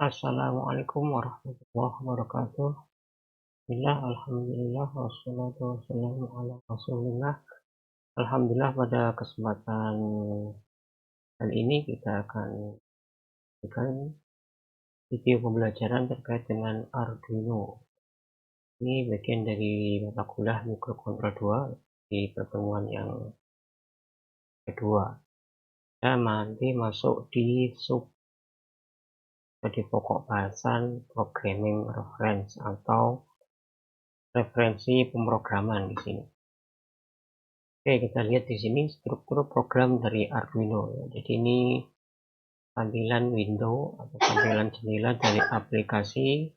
Assalamualaikum warahmatullahi wabarakatuh. Bismillah, alhamdulillah, wassalatu wassalamu ala rasulillah. Alhamdulillah, pada kesempatan kali ini kita akan berikan video pembelajaran terkait dengan Arduino. Ini bagian dari mata kuliah mikrokontroller 2 di pertemuan yang kedua. Dan nanti masuk di pokok bahasan programming reference atau referensi pemrograman di sini. Oke, kita lihat di sini struktur program dari Arduino. Jadi ini tampilan window atau tampilan jendela dari aplikasi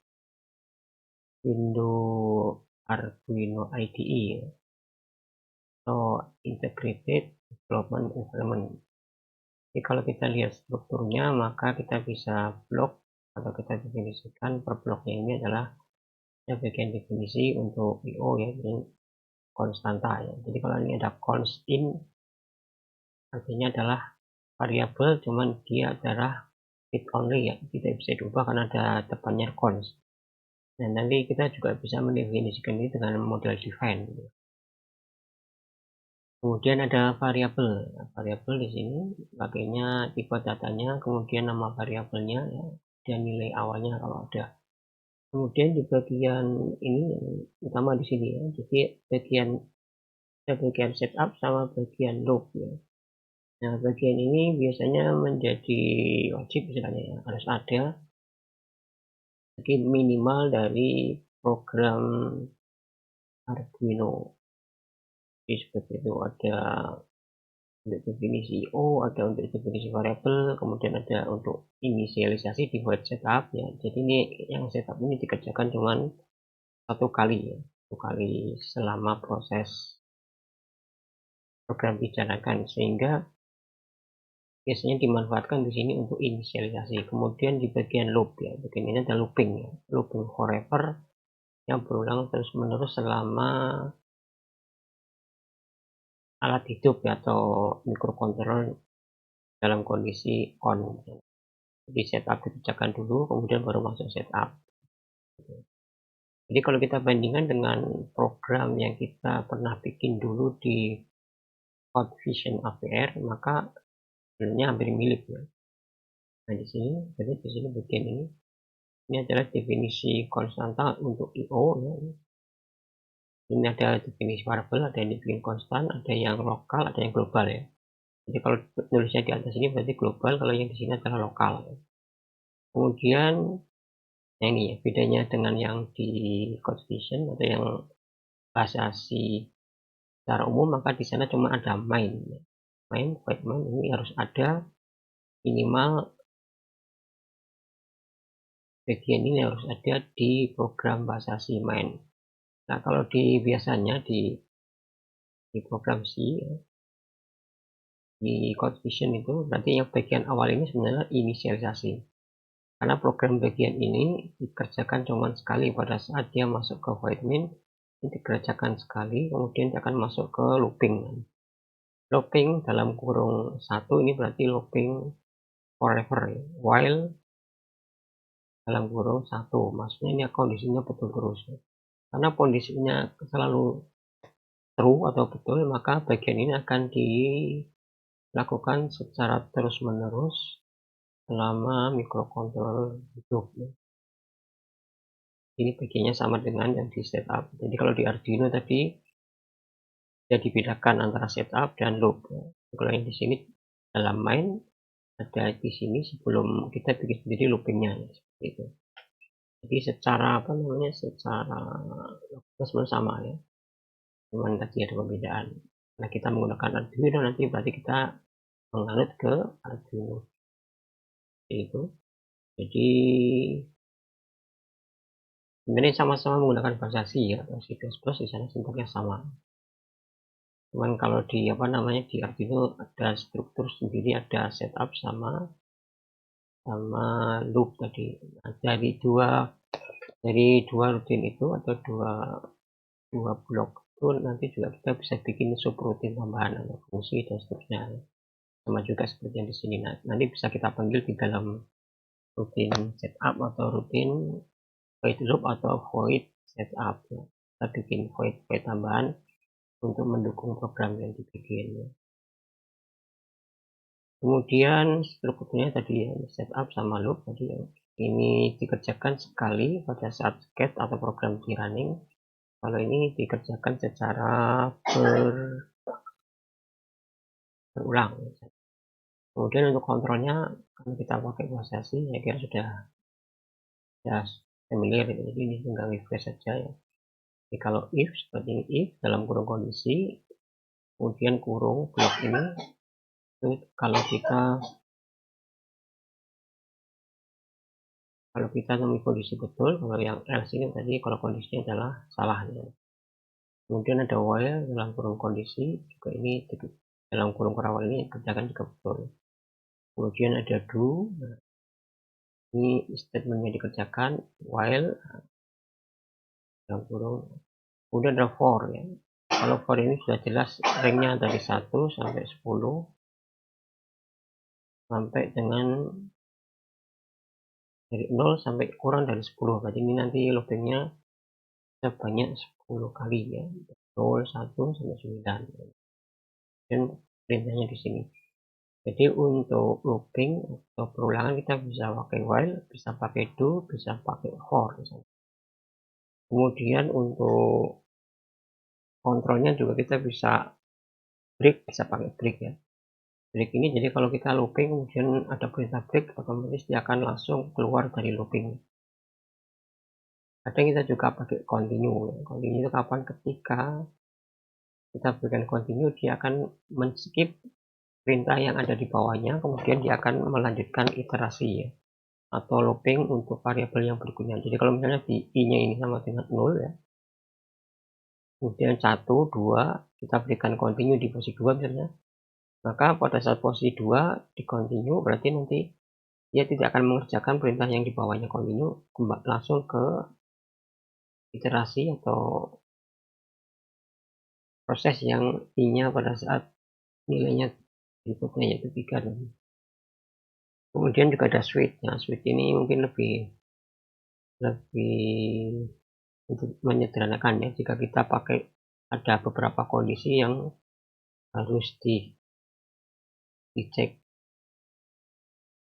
Windows Arduino IDE atau Integrated Development Environment. Jadi kalau kita lihat strukturnya, maka kita bisa blok atau kita definisikan per bloknya ini adalah bagian definisi untuk IO ya, ini konstanta ya. Jadi kalau ini ada const in, artinya adalah variabel, cuman dia adalah read only ya, tidak bisa diubah karena ada depannya const. Dan nanti kita juga bisa mendefinisikan ini dengan model define. Kemudian ada variabel. Variabel di sini pakainya tipe datanya, kemudian nama variabelnya ya, dan nilai awalnya kalau ada. Kemudian di bagian ini yang utama di sini ya, jadi bagian setup sama bagian loop ya. Nah, bagian ini biasanya menjadi wajib misalnya ya, harus ada minimal dari program Arduino. Jadi seperti itu, ada untuk definisi IO, ada untuk definisi variabel, kemudian ada untuk inisialisasi di void setup ya. Jadi ini yang setup ini dikerjakan cuman satu kali ya, satu kali selama proses program dijalankan, sehingga biasanya dimanfaatkan di sini untuk inisialisasi. Kemudian di bagian loop ya, bagian ini ada looping ya, looping forever yang berulang terus menerus selama alat hidup ya, atau microcontroller dalam kondisi on. Jadi setup dikerjakan dulu, kemudian baru masuk setup. Jadi kalau kita bandingkan dengan program yang kita pernah bikin dulu di CodeVision APR, maka sebenarnya hampir mirip ya. Nah di sini, jadi di sini bagian ini adalah definisi konstanta untuk IO ya. Ini ada definisi variabel, ada yang dibikin konstan, ada yang lokal, ada yang global ya. Jadi kalau tulisnya di atas ini berarti global, kalau yang di sini adalah lokal. Kemudian nah ini ya, bedanya dengan yang di CodeVision atau yang bahasa C secara umum, maka di sana cuma ada main. Void main ini harus ada minimal bagian ini harus ada di program bahasa C main. Nah kalau di biasanya di program C di CodeVision itu berarti yang bagian awal ini sebenarnya inisialisasi. Karena program bagian ini dikerjakan cuma sekali pada saat dia masuk ke void main, dikerjakan sekali, kemudian dia akan masuk ke looping. Looping dalam kurung 1 ini berarti looping forever ya. While dalam kurung 1, maksudnya ini kondisinya betul terus ya. Karena kondisinya selalu true atau betul, maka bagian ini akan dilakukan secara terus menerus selama microcontroller hidup ya. Ini bagiannya sama dengan yang di setup. Jadi kalau di Arduino tadi bisa dibedakan antara setup dan loop ya. Kalau yang di sini dalam main ada di sini sebelum kita bikin sendiri loopingnya ya, seperti itu. Jadi secara secara sebenarnya sama ya, cuman tadi ada perbedaan. Nah kita menggunakan Arduino nanti berarti kita menganut ke Arduino itu. Jadi sebenarnya sama-sama menggunakan bahasa C ya, atau C++, di sana sintaksnya sama. Cuman kalau di di Arduino ada struktur sendiri, ada setup sama loop tadi. Nah, dari dua rutin itu atau dua blok itu nanti juga kita bisa bikin subrutin tambahan atau fungsi dan seterusnya. Sama juga seperti yang di sini. Nah, nanti bisa kita panggil di dalam rutin setup atau rutin void loop atau void setup ya. Kita bikin void tambahan untuk mendukung program yang dibikin ya. Kemudian strukturnya tadi ya, setup sama loop tadi ya. Ini dikerjakan sekali pada saat get atau program di running. Kalau ini dikerjakan secara berulang. Kemudian untuk kontrolnya, karena kita pakai prosesi, saya kira sudah familiar, jadi ini tinggal refresh saja ya. Jadi kalau if seperti ini, if dalam kurung kondisi, kemudian kurung blok ini, itu kalau kita temui kondisi betul, kalau yang else ini tadi kalau kondisinya adalah salahnya. Kemudian ada while dalam kurung kondisi, juga ini dalam kurung kerawal ini kerjakan juga betul. Kemudian ada do, nah, ini statementnya dikerjakan while dalam kurung. Kemudian ada for ya. Kalau for ini sudah jelas ringnya dari 1 sampai 10 sampai dengan dari 0 sampai kurang dari 10. Berarti ini nanti loopingnya sebanyak 10 kali ya. 0, 1 sampai 9. Dan perintahnya di sini. Jadi untuk looping atau perulangan kita bisa pakai while, bisa pakai do, bisa pakai for. Kemudian untuk kontrolnya juga kita bisa break, bisa pakai break ya. Break ini jadi kalau kita looping kemudian ada perintah break, otomatis dia akan langsung keluar dari looping. Kadang kita juga pakai continue. Continue itu kapan? Ketika kita berikan continue, dia akan men-skip perintah yang ada di bawahnya, kemudian dia akan melanjutkan iterasi ya, atau looping untuk variabel yang berikutnya. Jadi kalau misalnya di i-nya ini sama dengan 0 ya, kemudian 1, 2, kita berikan continue di posisi 2 misalnya, maka pada saat posisi 2 di continue berarti nanti dia tidak akan mengerjakan perintah yang di bawahnya continue, langsung ke iterasi atau proses yang i-nya pada saat nilainya berikutnya yaitu 3. Kemudian juga ada switch. Nah, switch ini mungkin lebih untuk menyederhanakan ya, jika kita pakai ada beberapa kondisi yang harus dicek,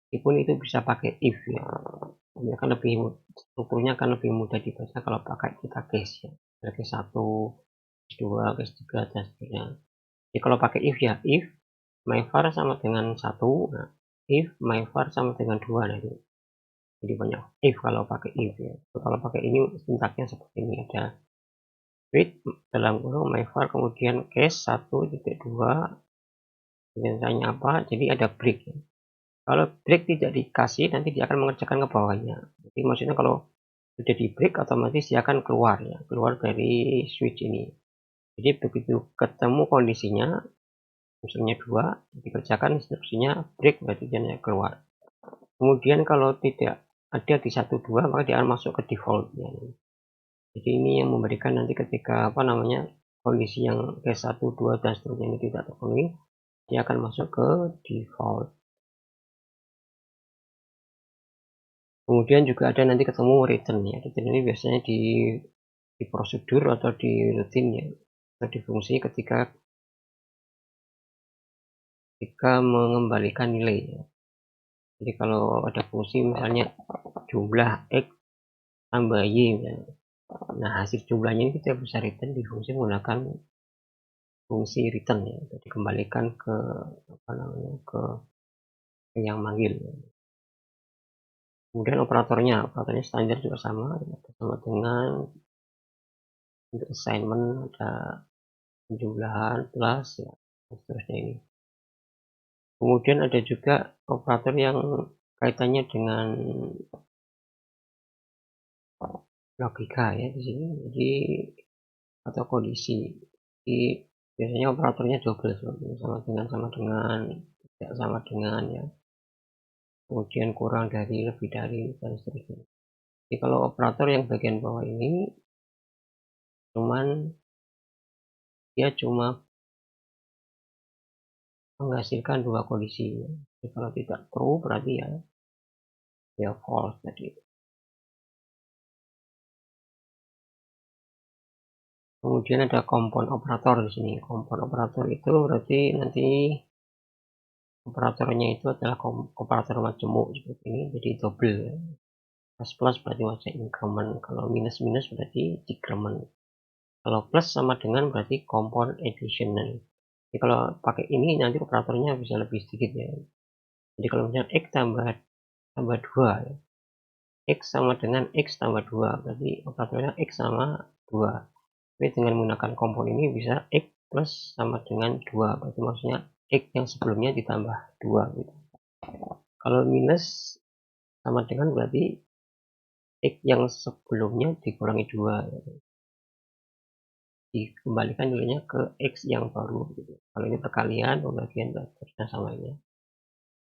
meskipun itu bisa pakai if ya, ini akan strukturnya akan lebih mudah dibaca kalau pakai kita case ya, case 1, case 2, case 3 dan seterusnya. Jadi kalau pakai if ya, if myvar sama dengan 1, nah, if myvar sama dengan 2, nah itu. Jadi banyak if kalau pakai if ya. Kalau pakai ini sintaksnya seperti ini, ada read dalam kurung myvar kemudian case 1.2 perintahnya apa, jadi ada break ya. Kalau break tidak dikasih nanti dia akan mengerjakan ke bawahnya. Jadi maksudnya kalau sudah di break otomatis dia akan keluar ya, keluar dari switch ini. Jadi begitu ketemu kondisinya misalnya 2 dikerjakan instruksinya break, berarti dia keluar. Kemudian kalau tidak ada di 1, 2 maka dia akan masuk ke default ya. Jadi ini yang memberikan nanti ketika kondisi yang case 1, 2 dan seterusnya ini tidak terpenuhi, dia akan masuk ke default. Kemudian juga ada nanti ketemu return ya. Return ini biasanya di prosedur atau di rutin ya, atau di fungsi ketika mengembalikan nilai ya. Jadi kalau ada fungsi misalnya jumlah x tambah y misalnya. Nah, hasil jumlahnya ini kita bisa return di fungsi menggunakan fungsi return ya, dikembalikan ke ke yang manggil. Kemudian operatornya standar juga sama dengan untuk assignment ada penjumlahan plus ya, seterusnya ini. Kemudian ada juga operator yang kaitannya dengan logika ya di sini, jadi atau kondisi. Jadi biasanya operatornya double sama dengan tidak sama dengan ya. Kemudian kurang dari, lebih dari dan seterusnya. Jadi kalau operator yang bagian bawah ini dia cuma menghasilkan 2 kondisi. Jadi kalau tidak true berarti ya ya false tadi. Kemudian ada kompon operator di sini. Kompon operator itu berarti nanti operatornya itu adalah operator majemuk seperti ini, jadi double ya. Plus plus berarti macam increment, kalau minus minus berarti decrement. Kalau plus sama dengan berarti kompon additional. Jadi kalau pakai ini nanti operatornya bisa lebih sedikit ya. Jadi kalau misalnya x tambah 2 ya. X sama dengan X tambah 2 berarti operatornya X sama 2. Tapi dengan menggunakan kompon ini bisa X plus sama dengan 2 berarti maksudnya X yang sebelumnya ditambah 2 gitu. Kalau minus sama dengan berarti X yang sebelumnya dikurangi 2 gitu. Dikembalikan nilainya ke X yang baru gitu. Kalau ini perkalian pembagian terusnya sama ini.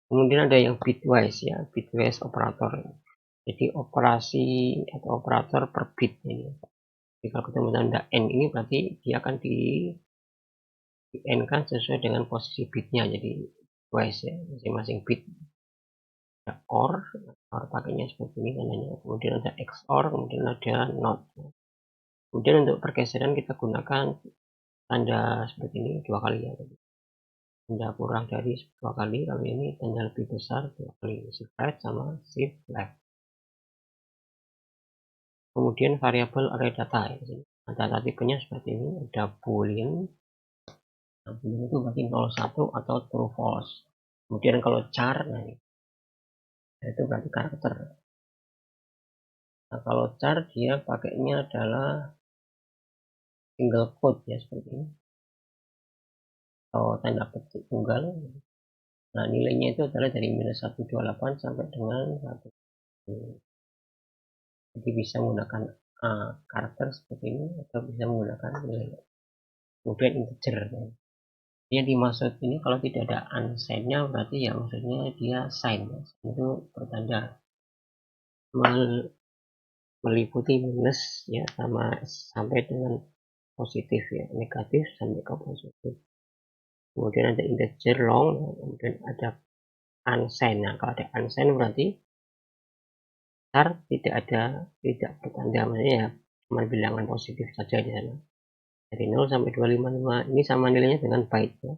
Kemudian ada yang bitwise ya, bitwise operator. Jadi operasi atau operator per bit ini. Jadi kalau ketemu tanda N ini berarti dia akan di N kan sesuai dengan posisi bitnya, jadi twice ya, masing-masing bit. Ada OR pakainya seperti ini tandanya. Kemudian ada XOR, kemudian ada NOT. Kemudian untuk pergeseran kita gunakan tanda seperti ini 2 kali ya. Tanda kurang dari 2 kali, kalau ini tanda lebih besar 2 kali, shift right sama shift left. Kemudian variabel array data ya. Data tipenya seperti ini, ada boolean. Nah, boolean itu berarti 01 atau true false. Kemudian kalau char, nah itu berarti karakter. Nah, kalau char dia pakainya adalah single quote ya seperti ini, atau tanda petik tunggal. Nah, nilainya itu adalah dari minus 128 sampai dengan 1. Jadi bisa menggunakan karakter seperti ini atau bisa menggunakan nilai. Kemudian integer. Yang dimaksud ini kalau tidak ada unsigned-nya berarti ya maksudnya dia sign. Itu bertanda meliputi minus ya sama sampai dengan positif ya, negatif sampai ke positif. Kemudian ada integer long, kemudian ada unsigned. Nah, kalau ada unsigned berarti char tidak bertanda, maksudnya ya cuma bilangan positif saja di sana. Dari 0 sampai 255 ini sama nilainya dengan byte ya.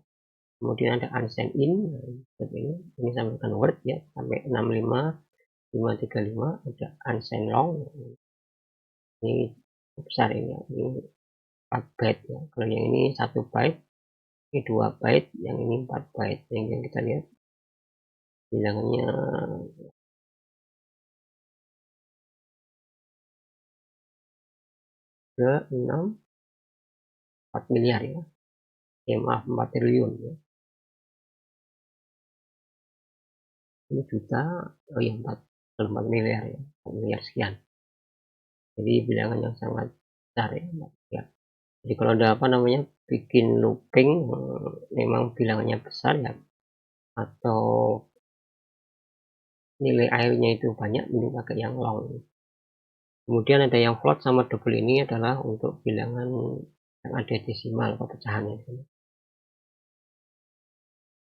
Kemudian ada unsigned in seperti ini sama dengan word ya sampai 65535, ada unsigned long ini besar ini ya. Ini 4 byte ya. Kalau yang ini 1 byte, ini 2 byte, yang ini 4 byte. Yang kita lihat bilangannya ke 4 miliar ya. Maaf 4 triliun ya. Ini juta, oh ya 4 miliar ya. 4 miliar sekian. Jadi bilangan yang sangat besar ya. Jadi kalau ada apa namanya bikin looping memang bilangannya besar ya, atau nilai airnya itu banyak, ini pakai yang long. Kemudian ada yang float sama double, ini adalah untuk bilangan yang ada desimal atau pecahannya.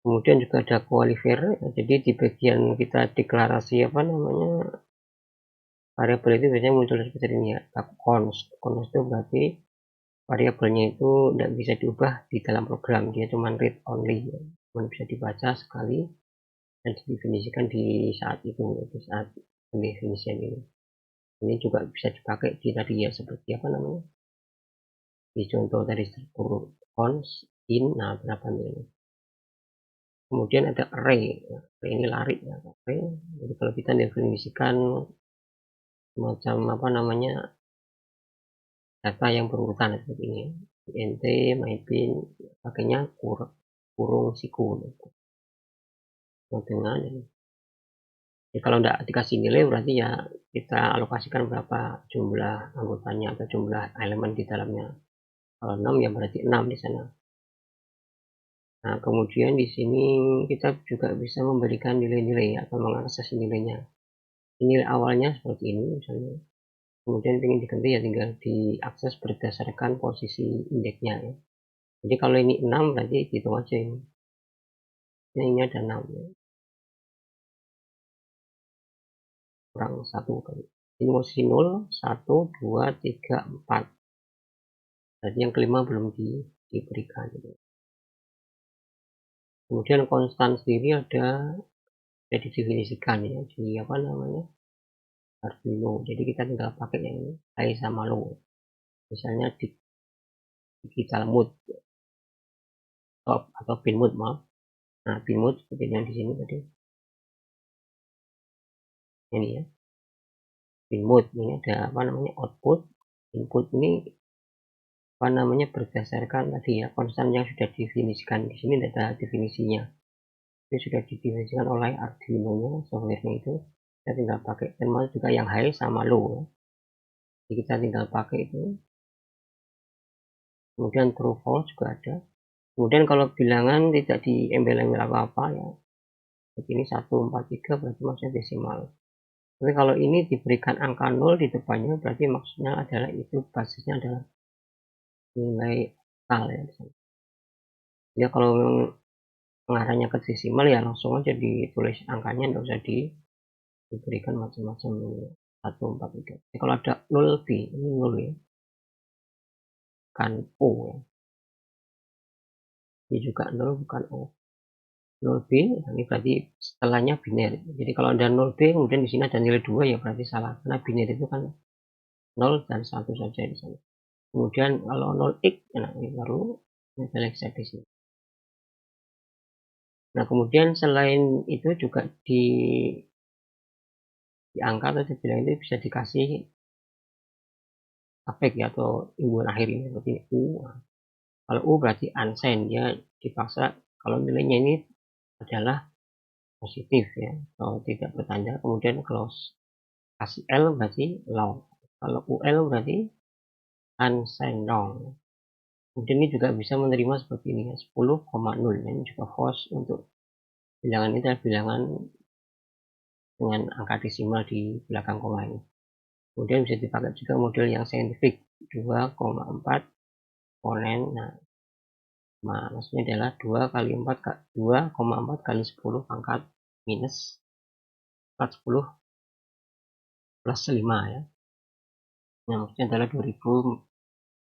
Kemudian juga ada qualifier, jadi di bagian kita deklarasi apa namanya variabel itu biasanya muncul seperti ini ya, const. Const itu berarti variabelnya itu tidak bisa diubah di dalam program, dia cuma read only ya. Cuma bisa dibaca sekali dan didefinisikan di saat itu, di saat pendefinisian ini. Ini juga bisa dipakai di tadi ya, seperti apa namanya di contoh tadi struktur const in, nah berapa nilai. Kemudian ada array, array ini lari ya, array. Jadi kalau kita definisikan semacam apa namanya data yang berurutan seperti ini, int, mypin, pakainya kurung siku dengan. Jadi kalau tidak dikasih nilai berarti ya kita alokasikan berapa jumlah anggotanya atau jumlah elemen di dalamnya. Kalau 6 ya berarti 6 di sana. Nah, kemudian di sini kita juga bisa memberikan nilai-nilai atau mengakses nilainya. Nilai awalnya seperti ini misalnya. Kemudian ingin diganti ya tinggal diakses berdasarkan posisi indeksnya ya. Jadi kalau ini 6 berarti hitung aja ini. Ini ada 6 ya. kurang 1 kali. Ini posisi 0, 1, 2, 3, 4. Berarti yang kelima belum diberikan gitu. Kemudian konstan sendiri ada didefinisikan ya di apa namanya, Arduino. Jadi kita tinggal pakai yang ini, high sama low. Misalnya di digital mode top atau pin mode, maaf. Nah, pin mode seperti yang di sini tadi. Ini ya, pin mode ini ada apa namanya, output, input ini apa namanya, berdasarkan tadi ya konstan yang sudah didefinisikan. Di sini ada definisinya. Itu sudah didefinisikan oleh Arduino-nya, software-nya itu. Kita tinggal pakai, termasuk juga yang high sama low ya. Jadi kita tinggal pakai itu. Kemudian true false juga ada. Kemudian kalau bilangan tidak diembel-embel apa-apa ya, begini 143 berarti maksudnya desimal. Tapi kalau ini diberikan angka 0 di depannya, berarti maksudnya adalah itu basisnya adalah nilai tal ya. Ya kalau mengarahnya ke desimal ya langsung aja ditulis angkanya, nggak usah diberikan macam-macam 143. Jadi kalau ada 0 lebih, ini 0 ya, bukan O ya. Ini juga 0 bukan O. 0B, ini berarti setelahnya biner. Jadi kalau ada 0B kemudian di sini ada nilai 2 ya berarti salah. Karena biner itu kan 0 dan 1 saja di sana. Kemudian kalau 0x, nah ini baru ada hexadecimal. Nah kemudian selain itu juga di angka atau dibilang itu bisa dikasih afek ya atau imbuhan akhir ini seperti U. Kalau U berarti unsigned, ya dipaksa kalau nilainya ini adalah positif ya atau tidak bertanda. Kemudian kalau kasih L berarti low. Kalau UL berarti unsigned long. Kemudian ini juga bisa menerima seperti ini ya, 10,0. Ini juga false untuk bilangan ini adalah bilangan dengan angka desimal di belakang koma ini. Kemudian bisa dipakai juga model yang saintifik 2,4 eksponen. Nah, maksudnya adalah 2,4 kali 10 pangkat minus 40 plus 5 ya. Nah, maksudnya adalah 2000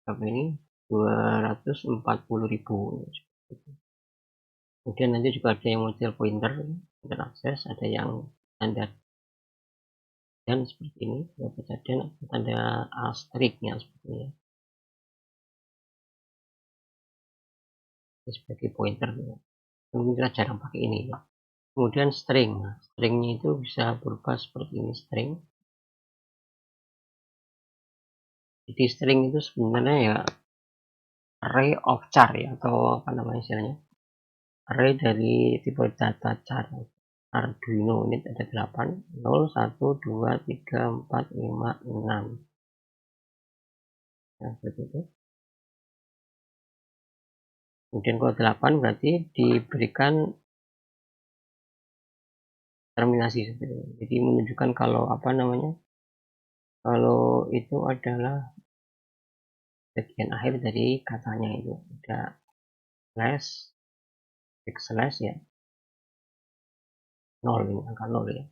berapa ini? 240.000. Kemudian nanti juga ada yang model pointer akses, ada yang standar dan seperti ini, dan ada asteriknya seperti ini. Ini sebagai pointer. Mungkin kita jarang pakai ini ya. Kemudian string. Nah, stringnya itu bisa berubah seperti ini, string. Jadi string itu sebenarnya ya array of char ya, atau apa namanya istilahnya, array dari tipe data char. Arduino ini ada 8, 0, 1, 2, 3, 4, 5, 6. Nah, seperti itu. Kemudian kalau 8 berarti diberikan terminasi seperti itu. Jadi menunjukkan kalau apa namanya, kalau itu adalah bagian akhir dari katanya itu. Ada slash, backslash ya, 0 ini, angka 0 ya.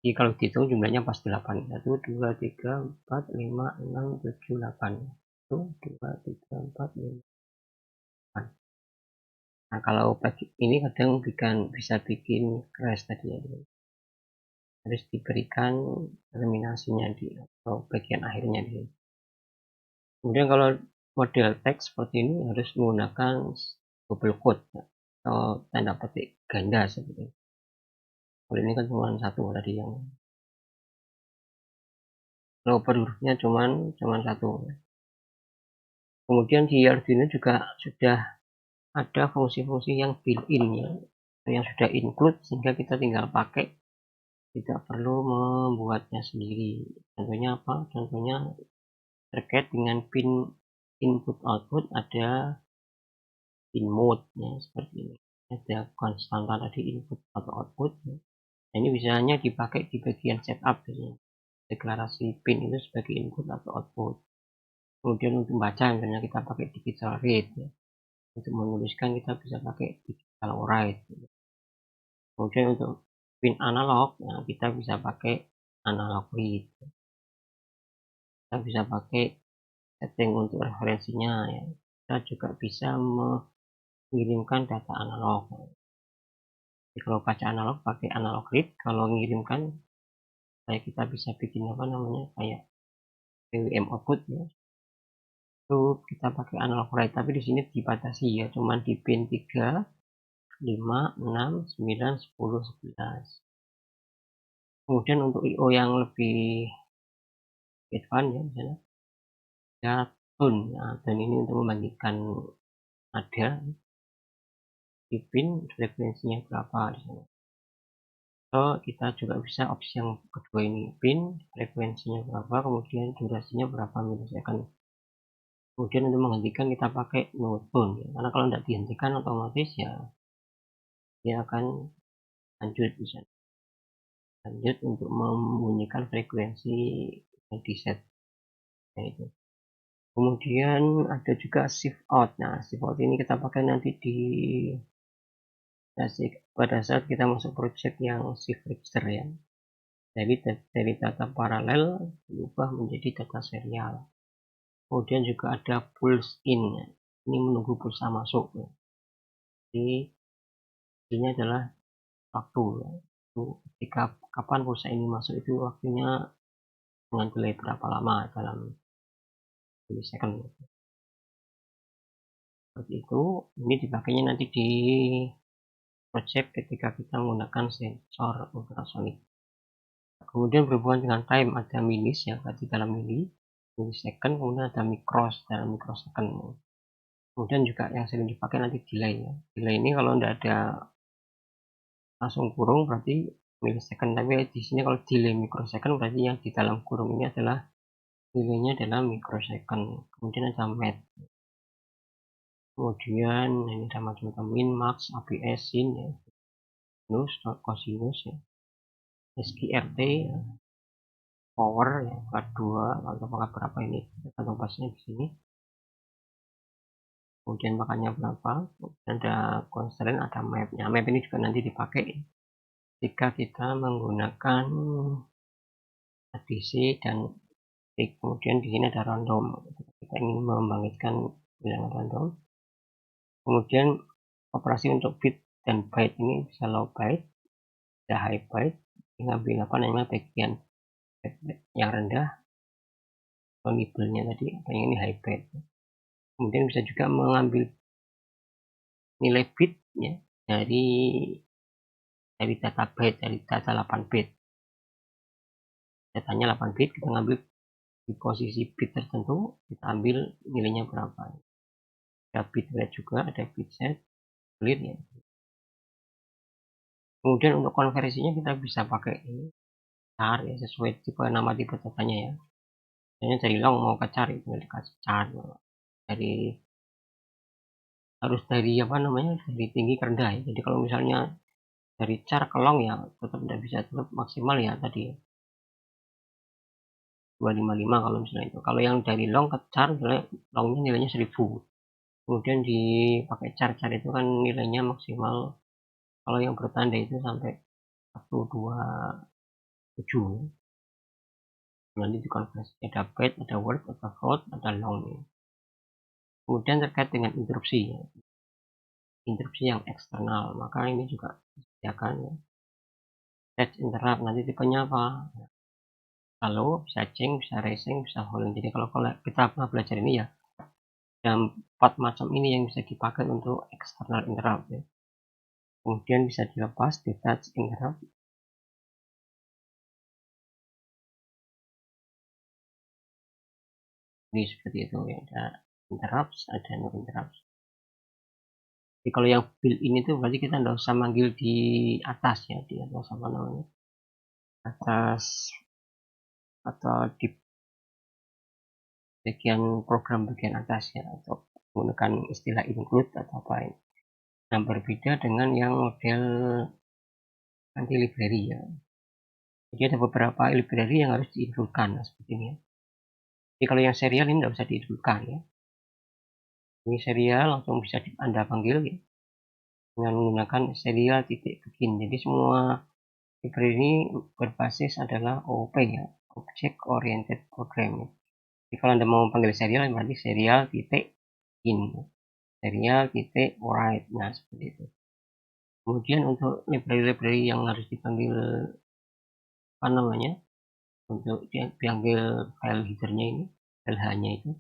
Jadi kalau dihitung jumlahnya pas 8. 1, 2, 3, 4, 5, 6, 7, 8. 1, 2, 3, 4, 5, 8. Nah kalau bagi ini kadang bisa bikin crash tadi ya. Harus diberikan terminasinya di atau bagian akhirnya di sini. Kemudian kalau model teks seperti ini harus menggunakan double quote ya, atau tanda petik ganda seperti ini. Kalau ini kan cuma satu tadi yang, kalau per hurufnya cuma satu. Kemudian di Arduino juga sudah ada fungsi-fungsi yang built-in ya, yang sudah include sehingga kita tinggal pakai, tidak perlu membuatnya sendiri. Contohnya apa? Contohnya terkait dengan pin input output, ada pin mode ya, seperti ini. Ada konstanta tadi input atau output ya. Nah, ini bisa hanya dipakai di bagian setup ya. Deklarasi pin itu sebagai input atau output. Kemudian untuk baca misalnya kita pakai digital read ya. Untuk menuliskan kita bisa pakai digital write. Kemudian untuk pin analog, nah kita bisa pakai analog read. Kita bisa pakai setting untuk referensinya ya. Kita juga bisa mengirimkan data analog. Jadi kalau baca analog pakai analog read, kalau mengirimkan kayak kita bisa bikin apa namanya kayak PWM output ya. Itu kita pakai analog write, tapi di sini dibatasi ya, cuman di pin 3, 5, 6, 9, 10, 11. Kemudian untuk IO yang lebih advance ya, misalnya ada tune. Nah, tune ini untuk membandingkan nada di pin frekuensinya berapa di sana. So, kita juga bisa opsi yang kedua ini, pin frekuensinya berapa, kemudian durasinya berapa milisecond. Kemudian untuk menghentikan kita pakai no tune ya. Karena kalau tidak dihentikan otomatis ya dia akan lanjut bisa lanjut untuk membunyikan frekuensi yang di set itu. Kemudian ada juga shift out. Nah, shift out ini kita pakai nanti di pada saat kita masuk project yang shift register ya. Jadi dari data paralel diubah menjadi data serial. Kemudian juga ada pulse in. Ini menunggu pulsa masuk. Jadi ini adalah waktu. Ketika kapan pulsa ini masuk itu waktunya dengan delay berapa lama dalam milisecond. Seperti itu. Ini dipakainya nanti di project ketika kita menggunakan sensor ultrasonik. Kemudian berhubungan dengan time ada milis ya, berarti dalam milisecond, kemudian ada micros dalam mikrosecond. Kemudian juga yang sering dipakai nanti delay ya. Delay ini kalau tidak ada langsung kurung berarti milisecond, tapi di sini kalau delay mikrosecond berarti yang di dalam kurung ini adalah delaynya adalah mikrosecond. Kemudian ada mat. Kemudian ini ada macam-macam min, max, APS, sin ya. Sinus, cosinus ya. SQRT ya. Power ya, K2 atau pangkat berapa ini tergantung pasnya di sini. Kemudian makannya berapa, ada constraint, ada mapnya. Map ini juga nanti dipakai jika kita menggunakan ADC dan kemudian di sini ada random. Kita ingin membangkitkan bilangan random. Kemudian operasi untuk bit dan byte ini bisa low byte, bisa high byte. Ngambil apa namanya bagian yang rendah, nibelnya tadi, yang ini high byte. Kemudian bisa juga mengambil nilai bit ya dari data byte, dari data 8 bit. Datanya 8 bit, kita ngambil di posisi bit tertentu, kita ambil nilainya berapa. Ada bit rate juga, ada bit set, clear ya. Kemudian untuk konversinya kita bisa pakai ini char ya, sesuai tipe nama tipe datanya ya. Misalnya dari long mau ke char itu dikasih char. Dari harus dari apa namanya, dari tinggi ke rendah ya. Jadi kalau misalnya dari char ke long ya tetap tidak bisa, tetap maksimal ya tadi ya. 255 kalau misalnya itu. Kalau yang dari long ke char, misalnya longnya nilainya 1000. Kemudian dipakai char itu kan nilainya maksimal, kalau yang bertanda itu sampai 127. Nanti dikonversi ada byte, ada word, ada float, ada long. Kemudian terkait dengan interupsi ya. Interupsi yang eksternal, maka ini juga disediakan ya. Set interrupt nanti tipenya apa? Kalau bisa change, bisa racing, bisa holding. Jadi kalau kita pernah belajar ini ya, ada 4 macam ini yang bisa dipakai untuk external interrupt ya. Kemudian bisa dilepas, detach interrupt. Ini seperti itu ya, ada interrupts, ada no interrupts. Jadi kalau yang build ini tuh berarti kita tidak usah manggil di atas ya, di atas apa namanya, atas atau di bagian program bagian atas ya, atau menggunakan istilah include atau apa ini. Nah, berbeda dengan yang model anti library ya. Jadi ada beberapa library yang harus diincludekan seperti ini ya. Jadi kalau yang serial ini tidak usah diincludekan ya. Ini serial langsung bisa Anda panggil ya, dengan menggunakan serial titik begin. Jadi semua Library ini berbasis adalah OOP ya, Object Oriented Programming. Jadi kalau Anda mau panggil serial, berarti serial titik in, serial titik write, nah seperti itu. Kemudian untuk library-library yang harus dipanggil apa namanya, untuk dipanggil file headernya ini, LH-nya itu,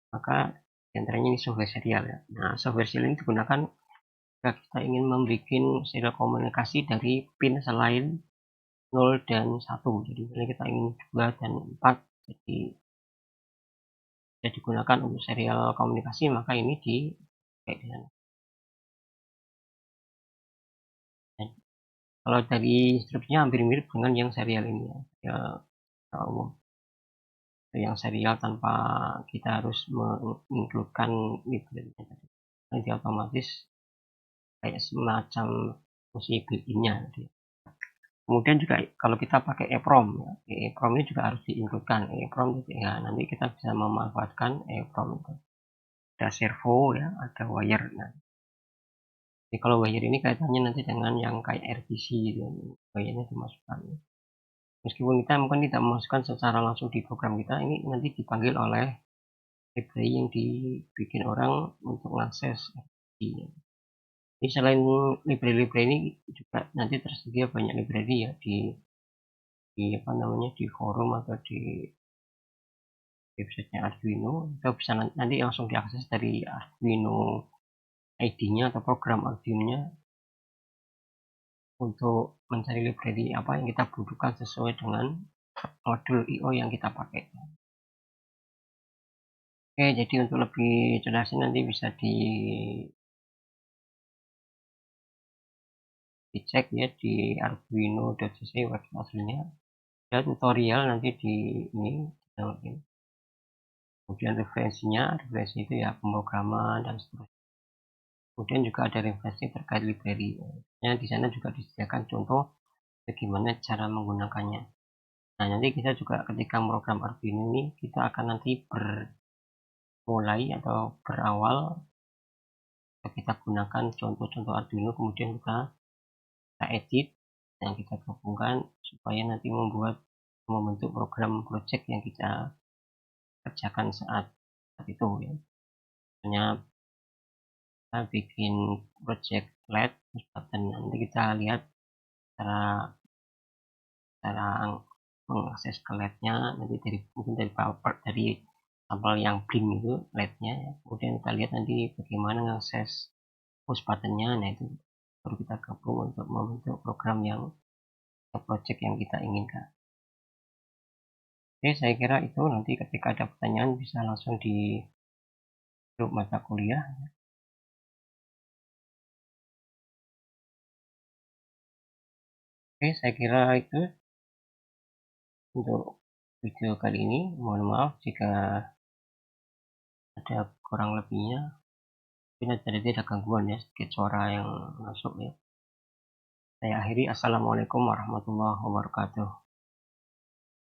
maka diantaranya ini software serial ya. Nah, software serial ini digunakan jika kita ingin membuat serial komunikasi dari pin selain 0 dan 1. Jadi misalnya kita ingin 2 dan 4, jadi bisa digunakan untuk serial komunikasi, maka ini kayak di sana. Dan kalau dari instruksinya hampir mirip dengan yang serial ini ya, serial umum. Yang serial tanpa kita harus mengincludekan library tadi. Nanti otomatis kayak semacam fungsi built-in-nya. Kemudian juga kalau kita pakai EEPROM, ya, EEPROM ini juga harus diincludekan. EEPROM ya, nanti kita bisa memanfaatkan EEPROM itu. Ada servo ya, ada wire. Nah, jadi kalau wire ini kaitannya nanti dengan yang kayak RPC gitu, wire-nya dimasukkan. Meskipun kita mungkin tidak memasukkan secara langsung di program kita, ini nanti dipanggil oleh library yang dibikin orang untuk mengakses RPC. Jadi selain library-library ini juga nanti tersedia banyak library ya di apa namanya, di forum atau di websitenya Arduino. Kita bisa nanti langsung diakses dari Arduino ID-nya atau program Arduino-nya untuk mencari library apa yang kita butuhkan sesuai dengan modul I/O yang kita pakai. Oke, jadi untuk lebih jelasnya nanti bisa dicek ya di arduino.cc website aslinya. Ada tutorial nanti di ini. Kemudian referensi itu ya pemrograman dan seterusnya. Kemudian juga ada referensi terkait library. Di sana juga disediakan contoh bagaimana cara menggunakannya. Nah, nanti kita juga ketika program Arduino ini kita akan nanti bermulai atau berawal kita gunakan contoh-contoh Arduino, kemudian kita edit yang kita gabungkan supaya nanti membentuk program project yang kita kerjakan saat itu ya. Misalnya kita bikin project LED dan nanti kita lihat cara cara mengakses ke LED-nya nanti mungkin dari power dari sampel yang blink itu LED-nya ya. Kemudian kita lihat nanti bagaimana mengakses push button-nya, nah itu baru kita gabung untuk membentuk program yang project yang kita inginkan. Oke, saya kira itu nanti ketika ada pertanyaan bisa langsung di grup mata kuliah. Oke, saya kira itu untuk video kali ini. Mohon maaf jika ada kurang lebihnya. Mungkin tadi ada gangguan ya, sedikit suara yang masuk ya. Saya akhiri. Assalamualaikum warahmatullahi wabarakatuh.